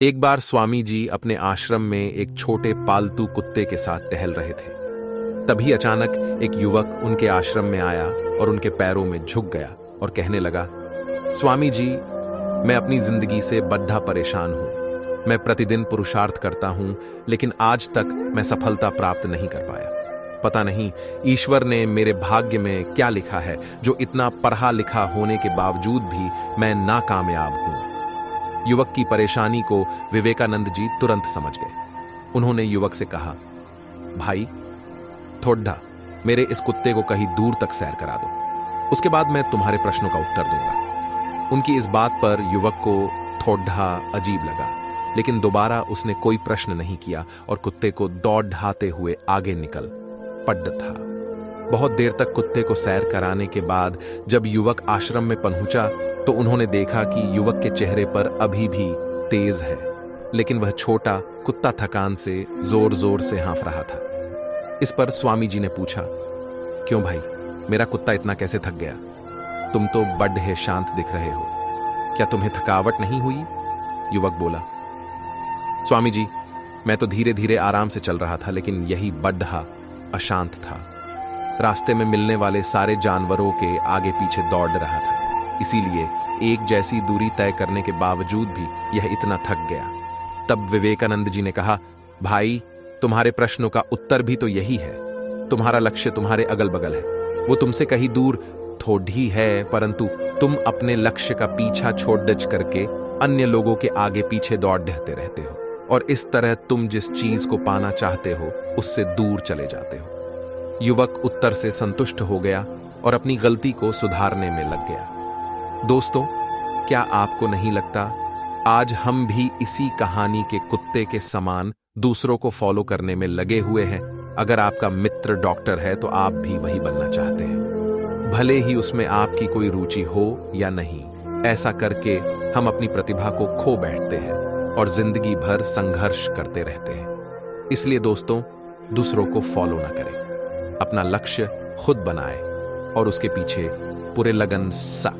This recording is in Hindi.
एक बार स्वामी जी अपने आश्रम में एक छोटे पालतू कुत्ते के साथ टहल रहे थे। तभी अचानक एक युवक उनके आश्रम में आया और उनके पैरों में झुक गया और कहने लगा, स्वामी जी, मैं अपनी जिंदगी से बद्धा परेशान हूं। मैं प्रतिदिन पुरुषार्थ करता हूं, लेकिन आज तक मैं सफलता प्राप्त नहीं कर पाया। पता नहीं ईश्वर ने मेरे भाग्य में क्या लिखा है जो इतना पढ़ा लिखा होने के बावजूद भी मैं नाकामयाब हूं। युवक की परेशानी को विवेकानंद जी तुरंत समझ गए। उन्होंने युवक से कहा, भाई थोड़ा मेरे इस कुत्ते को कहीं दूर तक सैर करा दो, उसके बाद मैं तुम्हारे प्रश्नों का उत्तर दूंगा। उनकी इस बात पर युवक को थोड़ा अजीब लगा, लेकिन दोबारा उसने कोई प्रश्न नहीं किया और कुत्ते को दौड़ ढाते हुए आगे निकल पड़ था। बहुत देर तक कुत्ते को सैर कराने के बाद जब युवक आश्रम में पहुंचा तो उन्होंने देखा कि युवक के चेहरे पर अभी भी तेज है, लेकिन वह छोटा कुत्ता थकान से जोर जोर से हाँफ रहा था। इस पर स्वामी जी ने पूछा, क्यों भाई, मेरा कुत्ता इतना कैसे थक गया? तुम तो बड़े शांत दिख रहे हो, क्या तुम्हें थकावट नहीं हुई? युवक बोला, स्वामी जी, मैं तो धीरे धीरे आराम से चल रहा था, लेकिन यही बड्ढा अशांत था। रास्ते में मिलने वाले सारे जानवरों के आगे पीछे दौड़ रहा था, इसीलिए एक जैसी दूरी तय करने के बावजूद भी यह इतना थक गया। तब विवेकानंद जी ने कहा, भाई तुम्हारे प्रश्नों का उत्तर भी तो यही है। तुम्हारा लक्ष्य तुम्हारे अगल बगल है, वो तुमसे कहीं दूर थोड़ी है, परंतु तुम अपने लक्ष्य का पीछा छोड़ डच करके अन्य लोगों के आगे पीछे दौड़ रहते रहते हो, और इस तरह तुम जिस चीज को पाना चाहते हो उससे दूर चले जाते हो। युवक उत्तर से संतुष्ट हो गया और अपनी गलती को सुधारने में लग गया। दोस्तों, क्या आपको नहीं लगता आज हम भी इसी कहानी के कुत्ते के समान दूसरों को फॉलो करने में लगे हुए हैं? अगर आपका मित्र डॉक्टर है तो आप भी वही बनना चाहते हैं, भले ही उसमें आपकी कोई रुचि हो या नहीं। ऐसा करके हम अपनी प्रतिभा को खो बैठते हैं और जिंदगी भर संघर्ष करते रहते हैं। इसलिए दोस्तों, दूसरों को फॉलो ना करें, अपना लक्ष्य खुद बनाएं और उसके पीछे पूरे लगन सा